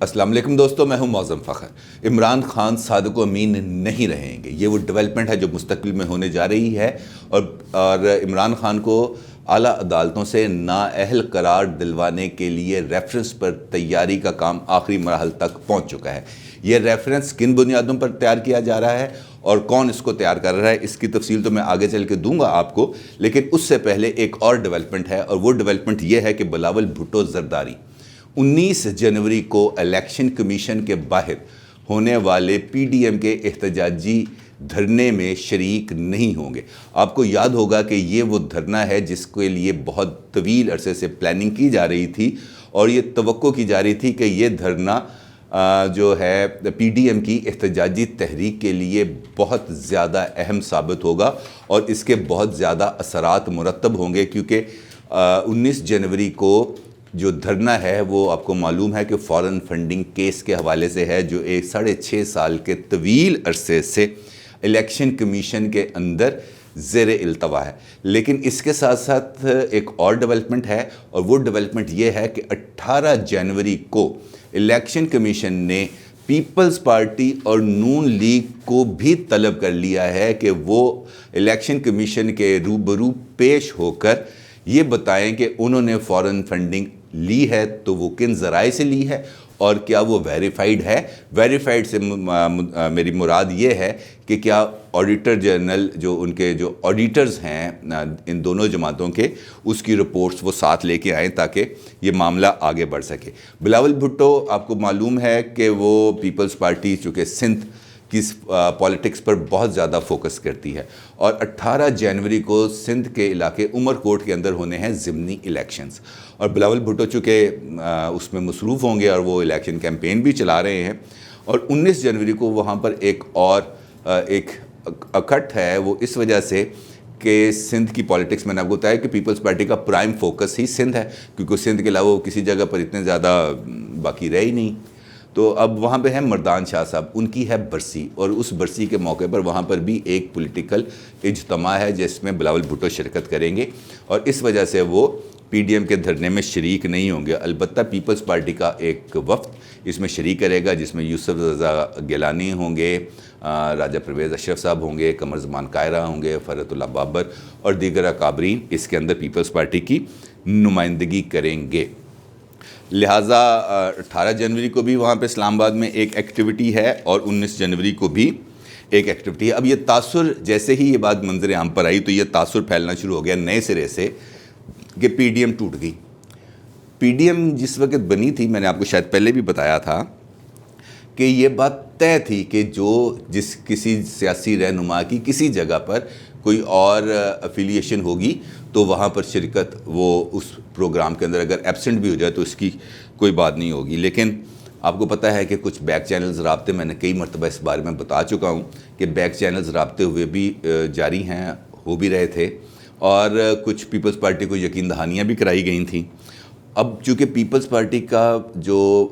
السلام علیکم دوستو، میں ہوں معظم فخر۔ عمران خان صادق و امین نہیں رہیں گے، یہ وہ ڈیولپمنٹ ہے جو مستقبل میں ہونے جا رہی ہے، اور عمران خان کو اعلیٰ عدالتوں سے نااہل قرار دلوانے کے لیے ریفرنس پر تیاری کا کام آخری مراحل تک پہنچ چکا ہے۔ یہ ریفرنس کن بنیادوں پر تیار کیا جا رہا ہے اور کون اس کو تیار کر رہا ہے، اس کی تفصیل تو میں آگے چل کے دوں گا آپ کو، لیکن اس سے پہلے ایک اور ڈیولپمنٹ ہے، اور وہ ڈیولپمنٹ یہ ہے کہ بلاول بھٹو زرداری 19 جنوری کو الیکشن کمیشن کے باہر ہونے والے پی ڈی ایم کے احتجاجی دھرنے میں شریک نہیں ہوں گے۔ آپ کو یاد ہوگا کہ یہ وہ دھرنا ہے جس کے لیے بہت طویل عرصے سے پلاننگ کی جا رہی تھی، اور یہ توقع کی جا رہی تھی کہ یہ دھرنا جو ہے پی ڈی ایم کی احتجاجی تحریک کے لیے بہت زیادہ اہم ثابت ہوگا، اور اس کے بہت زیادہ اثرات مرتب ہوں گے، کیونکہ 19 جنوری کو جو دھرنا ہے وہ آپ کو معلوم ہے کہ فارن فنڈنگ کیس کے حوالے سے ہے، جو ایک 6.5 سال کے طویل عرصے سے الیکشن کمیشن کے اندر زیر التوا ہے۔ لیکن اس کے ساتھ ساتھ ایک اور ڈیولپمنٹ ہے، اور وہ ڈیولپمنٹ یہ ہے کہ 18 جنوری کو الیکشن کمیشن نے پیپلز پارٹی اور نون لیگ کو بھی طلب کر لیا ہے کہ وہ الیکشن کمیشن کے روبرو پیش ہو کر یہ بتائیں کہ انہوں نے فارن فنڈنگ لی ہے تو وہ کن ذرائع سے لی ہے، اور کیا وہ ویریفائیڈ ہے۔ ویریفائیڈ سے میری مراد یہ ہے کہ کیا آڈیٹر جنرل جو ان کے جو آڈیٹرز ہیں ان دونوں جماعتوں کے، اس کی رپورٹس وہ ساتھ لے کے آئیں تاکہ یہ معاملہ آگے بڑھ سکے۔ بلاول بھٹو آپ کو معلوم ہے کہ وہ پیپلز پارٹی چونکہ سندھ کی پالیٹکس پر بہت زیادہ فوکس کرتی ہے، اور 18 جنوری کو سندھ کے علاقے عمر کوٹ کے اندر ہونے ہیں ضمنی الیکشنز، اور بلاول بھٹو چونکہ اس میں مصروف ہوں گے اور وہ الیکشن کیمپین بھی چلا رہے ہیں، اور 19 جنوری کو وہاں پر ایک اکٹھ ہے، وہ اس وجہ سے کہ سندھ کی پالیٹکس میں نے آپ کو بتایا کہ پیپلز پارٹی کا پرائم فوکس ہی سندھ ہے، کیونکہ سندھ کے علاوہ وہ کسی جگہ پر اتنے زیادہ باقی رہے ہی نہیں۔ تو اب وہاں پہ ہیں مردان شاہ صاحب، ان کی ہے برسی، اور اس برسی کے موقع پر وہاں پر بھی ایک پولیٹیکل اجتماع ہے جس میں بلاول بھٹو شرکت کریں گے، اور اس وجہ سے وہ پی ڈی ایم کے دھرنے میں شریک نہیں ہوں گے۔ البتہ پیپلز پارٹی کا ایک وفد اس میں شریک کرے گا، جس میں یوسف رضا گیلانی ہوں گے، راجہ پرویز اشرف صاحب ہوں گے، قمر زمان قاہرہ ہوں گے، فرحت اللہ بابر اور دیگر اکابرین اس کے اندر پیپلز پارٹی کی نمائندگی کریں گے۔ لہٰذا 18 جنوری کو بھی وہاں پہ اسلام آباد میں ایک ایکٹیویٹی ہے، اور 19 جنوری کو بھی ایک ایکٹیویٹی ہے۔ اب یہ تاثر، جیسے ہی یہ بات منظر عام پر آئی تو یہ تاثر پھیلنا شروع ہو گیا نئے سرے سے کہ پی ڈی ایم ٹوٹ گئی۔ پی ڈی ایم جس وقت بنی تھی، میں نے آپ کو شاید پہلے بھی بتایا تھا کہ یہ بات طے تھی کہ کسی سیاسی رہنما کی کسی جگہ پر کوئی اور افیلیشن ہوگی تو وہاں پر شرکت، وہ اس پروگرام کے اندر اگر ایبسنٹ بھی ہو جائے تو اس کی کوئی بات نہیں ہوگی۔ لیکن آپ کو پتہ ہے کہ کچھ بیک چینلز رابطے، میں نے کئی مرتبہ اس بارے میں بتا چکا ہوں کہ بیک چینلز رابطے ہوئے بھی جاری ہیں، ہو بھی رہے تھے، اور کچھ پیپلز پارٹی کو یقین دہانیاں بھی کرائی گئی تھیں۔ اب چونکہ پیپلز پارٹی کا جو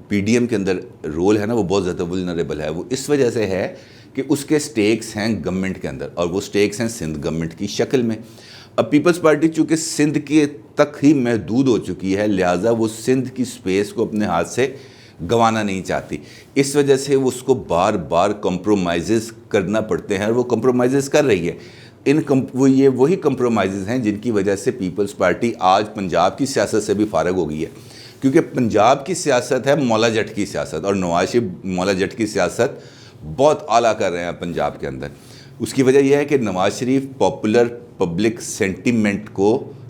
پی ڈی ایم کے اندر رول ہے نا، وہ بہت زیادہ ولنریبل ہے، وہ اس وجہ سے ہے کہ اس کے سٹیکس ہیں گورنمنٹ کے اندر، اور وہ سٹیکس ہیں سندھ گورنمنٹ کی شکل میں۔ اب پیپلز پارٹی چونکہ سندھ کے تک ہی محدود ہو چکی ہے، لہٰذا وہ سندھ کی سپیس کو اپنے ہاتھ سے گنوانا نہیں چاہتی، اس وجہ سے وہ اس کو بار بار کمپرومائزز کرنا پڑتے ہیں، اور وہ کمپرومائزز کر رہی ہے۔ یہ وہی کمپرومائزز ہیں جن کی وجہ سے پیپلز پارٹی آج پنجاب کی سیاست سے بھی فارغ ہو گئی ہے، کیونکہ پنجاب کی سیاست ہے مولا جٹ کی سیاست، اور نواز شریف مولا جٹ کی سیاست بہت اعلیٰ کر رہے ہیں پنجاب کے اندر۔ اس کی وجہ یہ ہے کہ Nawaz Sharif popular public sentiment کو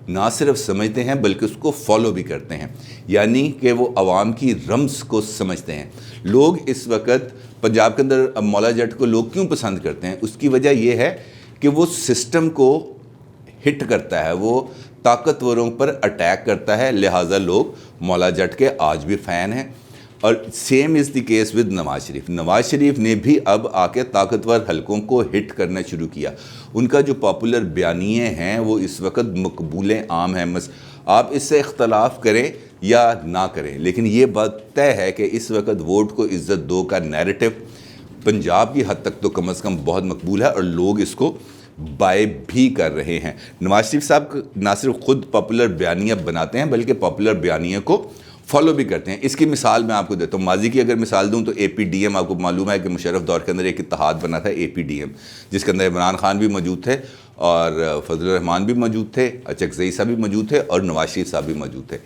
نہ صرف سمجھتے ہیں بلکہ اس کو فالو بھی کرتے ہیں، یعنی کہ وہ عوام کی رمز کو سمجھتے ہیں۔ لوگ اس وقت پنجاب کے اندر مولا جٹ کو لوگ کیوں پسند کرتے ہیں، اس کی وجہ یہ ہے کہ وہ سسٹم کو ہٹ کرتا ہے، وہ طاقتوروں پر اٹیک کرتا ہے، لہٰذا لوگ مولا جٹ کے آج بھی فین ہیں۔ اور same is the case with Nawaz Sharif نے بھی اب آ کے طاقتور حلقوں کو ہٹ کرنا شروع کیا۔ ان کا جو پاپولر بیانیے ہیں وہ اس وقت مقبول عام ہیں، آپ اس سے اختلاف کریں یا نہ کریں، لیکن یہ بات طے ہے کہ اس وقت ووٹ کو عزت دو کا نیریٹو پنجاب کی حد تک تو کم از کم بہت مقبول ہے، اور لوگ اس کو بائی بھی کر رہے ہیں۔ نواز شریف صاحب نہ صرف خود پاپولر بیانیہ بناتے ہیں بلکہ پاپولر بیانیہ کو فالو بھی کرتے ہیں. اس کی مثال میں آپ کو دیتا ہوں. ماضی کی اگر مثال دوں تو اے پی ڈی ایم آپ کو معلوم ہے کہ مشرف دور کے اندر ایک اتحاد بنا تھا اے پی ڈی ایم, جس کے اندر عمران خان بھی موجود تھے اور فضل الرحمان بھی موجود تھے, اچکزئی صاحب بھی موجود تھے اور نواز شریف صاحب بھی موجود تھے.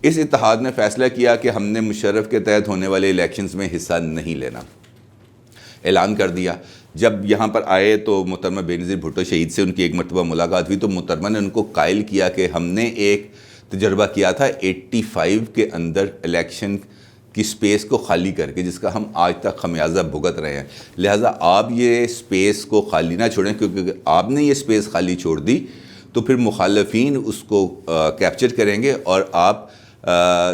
اس اتحاد نے فیصلہ کیا کہ ہم نے مشرف کے تحت ہونے والے الیکشنز میں حصہ نہیں لینا, اعلان کر دیا. جب یہاں پر آئے تو محترمہ بے نظیر بھٹو شہید سے ان کی ایک مرتبہ ملاقات ہوئی تو محترمہ نے ان کو قائل کیا کہ ہم نے ایک تجربہ کیا تھا 85 کے اندر الیکشن کی سپیس کو خالی کر کے, جس کا ہم آج تک خمیازہ بھگت رہے ہیں. لہٰذا آپ یہ سپیس کو خالی نہ چھوڑیں, کیونکہ آپ نے یہ سپیس خالی چھوڑ دی تو پھر مخالفین اس کو کیپچر کریں گے اور آپ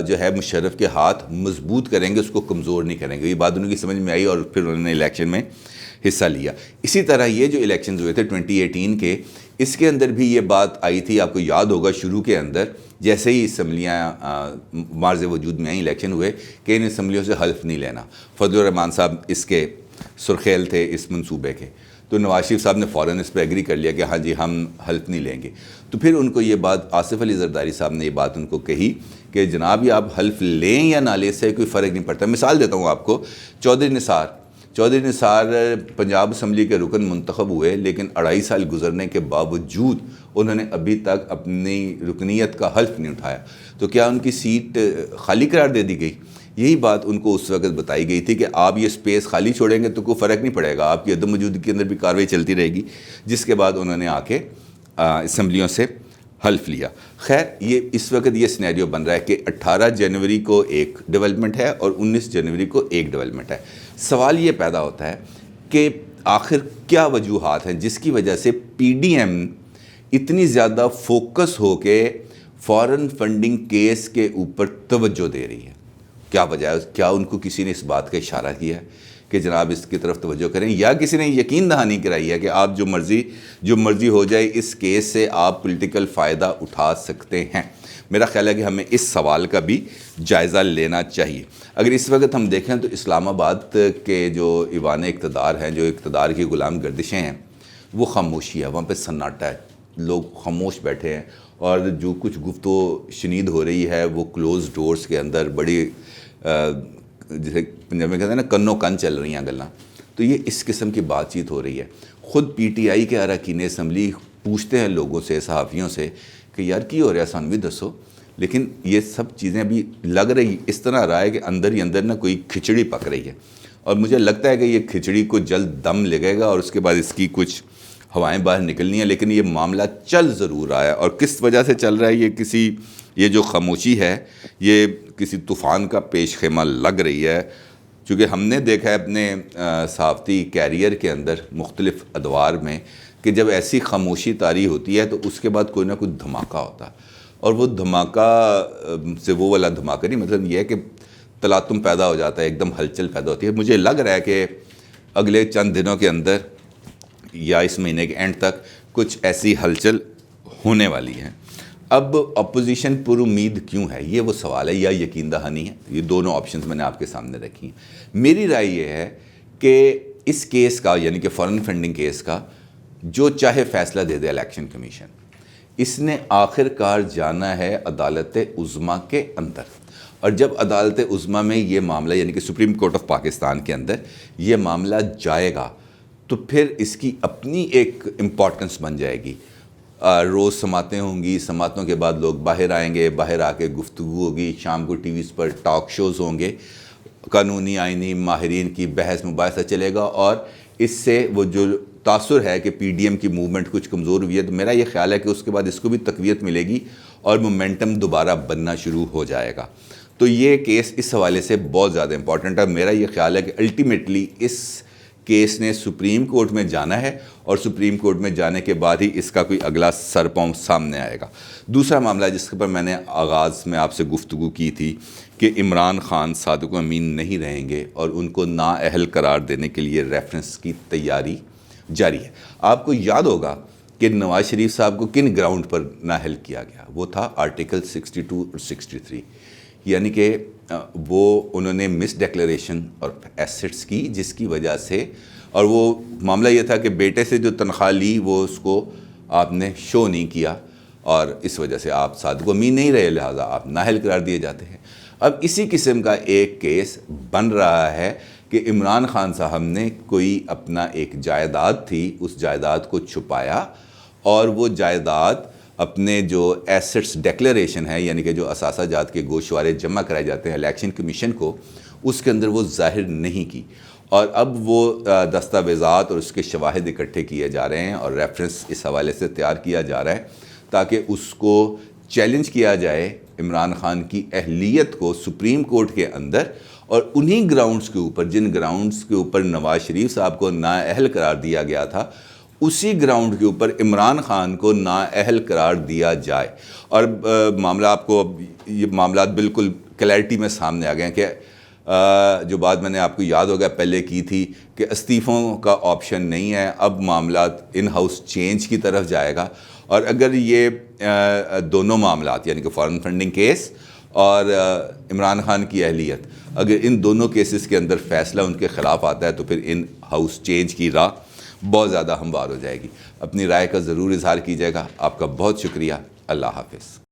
جو ہے مشرف کے ہاتھ مضبوط کریں گے, اس کو کمزور نہیں کریں گے. یہ بات ان کی سمجھ میں آئی اور پھر انہوں نے الیکشن میں حصہ لیا. اسی طرح یہ جو الیکشنز ہوئے تھے 2018 کے, اس کے اندر بھی یہ بات آئی تھی, آپ کو یاد ہوگا شروع کے اندر جیسے ہی اسمبلیاں مارز وجود میں آئیں, الیکشن ہوئے کہ ان اسمبلیوں سے حلف نہیں لینا. فضل الرحمان صاحب اس کے سرخیل تھے اس منصوبے کے, تو نواز شریف صاحب نے فوراً اس پہ ایگری کر لیا کہ ہاں جی ہم حلف نہیں لیں گے. تو پھر ان کو یہ بات, آصف علی زرداری صاحب نے یہ بات ان کو کہی کہ جناب یہ آپ حلف لیں یا نہ لیں سے کوئی فرق نہیں پڑتا. مثال دیتا ہوں آپ کو, چودھری نثار پنجاب اسمبلی کے رکن منتخب ہوئے, لیکن 2.5 سال گزرنے کے باوجود انہوں نے ابھی تک اپنی رکنیت کا حلف نہیں اٹھایا. تو کیا ان کی سیٹ خالی قرار دے دی گئی؟ یہی بات ان کو اس وقت بتائی گئی تھی کہ آپ یہ سپیس خالی چھوڑیں گے تو کوئی فرق نہیں پڑے گا, آپ کی عدم موجودگی کے اندر بھی کارروائی چلتی رہے گی. جس کے بعد انہوں نے آ کے اسمبلیوں سے حلف لیا. خیر یہ اس وقت یہ سینیریو بن رہا ہے کہ 18 جنوری کو ایک ڈیولپمنٹ ہے اور 19 جنوری کو ایک ڈیولپمنٹ ہے. سوال یہ پیدا ہوتا ہے کہ آخر کیا وجوہات ہیں جس کی وجہ سے پی ڈی ایم اتنی زیادہ فوکس ہو کے فارن فنڈنگ کیس کے اوپر توجہ دے رہی ہے؟ کیا وجہ ہے؟ کیا ان کو کسی نے اس بات کا اشارہ کیا ہے کہ جناب اس کی طرف توجہ کریں, یا کسی نے یقین دہانی کرائی ہے کہ آپ جو مرضی ہو جائے اس کیس سے آپ پولیٹیکل فائدہ اٹھا سکتے ہیں؟ میرا خیال ہے کہ ہمیں اس سوال کا بھی جائزہ لینا چاہیے. اگر اس وقت ہم دیکھیں تو اسلام آباد کے جو ایوان اقتدار ہیں, جو اقتدار کی غلام گردشیں ہیں, وہ خاموشی ہے, وہاں پہ سناٹا ہے, لوگ خاموش بیٹھے ہیں اور جو کچھ گفتگو شنید ہو رہی ہے وہ کلوز ڈورز کے اندر بڑی جسے پنجابی میں کہتے ہیں نا کنو کن چل رہی ہیں گلاں. تو یہ اس قسم کی بات چیت ہو رہی ہے. خود پی ٹی آئی کے اراکین اسمبلی پوچھتے ہیں لوگوں سے, صحافیوں سے کہ یار کی ہو رہا ہے, سان بھی دسو. لیکن یہ سب چیزیں ابھی لگ رہی اس طرح رہا ہے کہ اندر ہی اندر نا کوئی کھچڑی پک رہی ہے, اور مجھے لگتا ہے کہ یہ کھچڑی کو جلد دم لگے گا اور اس کے بعد اس کی کچھ ہوائیں باہر نکلنی ہیں. لیکن یہ معاملہ چل ضرور رہا ہے, اور کس وجہ سے چل رہا ہے یہ جو خاموشی ہے یہ کسی طوفان کا پیش خیمہ لگ رہی ہے. چونکہ ہم نے دیکھا ہے اپنے صحافتی کیریئر کے اندر مختلف ادوار میں کہ جب ایسی خاموشی طاری ہوتی ہے تو اس کے بعد کوئی نہ کوئی دھماکہ ہوتا ہے, اور وہ دھماکہ سے وہ والا دھماکہ نہیں, مطلب یہ ہے کہ تلاطم پیدا ہو جاتا ہے, ایک دم ہلچل پیدا ہوتی ہے. مجھے لگ رہا ہے کہ اگلے چند دنوں کے اندر یا اس مہینے کے اینڈ تک کچھ ایسی ہلچل ہونے والی ہے. اب اپوزیشن پر امید کیوں ہے, یہ وہ سوال ہے, یا یقین دہانی ہے. یہ دونوں آپشنز میں نے آپ کے سامنے رکھی ہیں. میری رائے یہ ہے کہ اس کیس کا, یعنی کہ فارن فنڈنگ کیس کا, جو چاہے فیصلہ دے دے الیکشن کمیشن, اس نے آخر کار جانا ہے عدالت عظمیٰ کے اندر. اور جب عدالت عظمیٰ میں یہ معاملہ, یعنی کہ سپریم کورٹ آف پاکستان کے اندر یہ معاملہ جائے گا, تو پھر اس کی اپنی ایک امپورٹنس بن جائے گی. روز سماعتیں ہوں گی, سماعتوں کے بعد لوگ باہر آئیں گے, باہر آ کے گفتگو ہوگی, شام کو ٹی ویز پر ٹاک شوز ہوں گے, قانونی آئینی ماہرین کی بحث مباحثہ چلے گا, اور اس سے وہ جو تاثر ہے کہ پی ڈی ایم کی موومنٹ کچھ کمزور ہوئی ہے, تو میرا یہ خیال ہے کہ اس کے بعد اس کو بھی تقویت ملے گی اور مومنٹم دوبارہ بننا شروع ہو جائے گا. تو یہ کیس اس حوالے سے بہت زیادہ امپورٹنٹ ہے. میرا یہ خیال ہے کہ الٹیمیٹلی اس کیس نے سپریم کورٹ میں جانا ہے, اور سپریم کورٹ میں جانے کے بعد ہی اس کا کوئی اگلا سر پاؤں سامنے آئے گا. دوسرا معاملہ جس کے پر میں نے آغاز میں آپ سے گفتگو کی تھی کہ عمران خان صادق و امین نہیں رہیں گے, اور ان کو نااہل قرار دینے کے لیے ریفرنس کی تیاری جاری ہے. آپ کو یاد ہوگا کہ نواز شریف صاحب کو کن گراؤنڈ پر نااہل کیا گیا, وہ تھا آرٹیکل 62 اور 63, یعنی کہ وہ انہوں نے مس ڈیکلیریشن اور ایسٹس کی, جس کی وجہ سے, اور وہ معاملہ یہ تھا کہ بیٹے سے جو تنخواہ لی وہ اس کو آپ نے شو نہیں کیا, اور اس وجہ سے آپ صادق و امین نہیں رہے, لہٰذا آپ نااہل قرار دیے جاتے ہیں. اب اسی قسم کا ایک کیس بن رہا ہے کہ عمران خان صاحب نے کوئی اپنا ایک جائیداد تھی، اس جائیداد کو چھپایا، اور وہ جائیداد اپنے جو ایسٹس ڈیکلیریشن ہے، یعنی کہ جو اثاثہ جات کے گوشوارے جمع کرائے جاتے ہیں الیکشن کمیشن کو، اس کے اندر وہ ظاہر نہیں کی، اور اب وہ دستاویزات اور اس کے شواہد اکٹھے کیے جا رہے ہیں اور ریفرنس اس حوالے سے تیار کیا جا رہا ہے تاکہ اس کو چیلنج کیا جائے عمران خان کی اہلیت کو سپریم کورٹ کے اندر، اور انہی گراؤنڈز کے اوپر، جن گراؤنڈز کے اوپر نواز شریف صاحب کو نااہل قرار دیا گیا تھا، اسی گراؤنڈ کے اوپر عمران خان کو نااہل قرار دیا جائے۔ اور معاملہ آپ کو یہ معاملات بالکل کلیئرٹی میں سامنے آ گئے ہیں کہ جو بات میں نے آپ کو یاد ہوگا پہلے کی تھی کہ استعفوں کا آپشن نہیں ہے، اب معاملات ان ہاؤس چینج کی طرف جائے گا، اور اگر یہ دونوں معاملات یعنی کہ فارن فنڈنگ کیس اور عمران خان کی اہلیت، اگر ان دونوں کیسز کے اندر فیصلہ ان کے خلاف آتا ہے تو پھر ان ہاؤس چینج کی راہ بہت زیادہ ہموار ہو جائے گی۔ اپنی رائے کا ضرور اظہار کیجیے گا۔ آپ کا بہت شکریہ۔ اللہ حافظ۔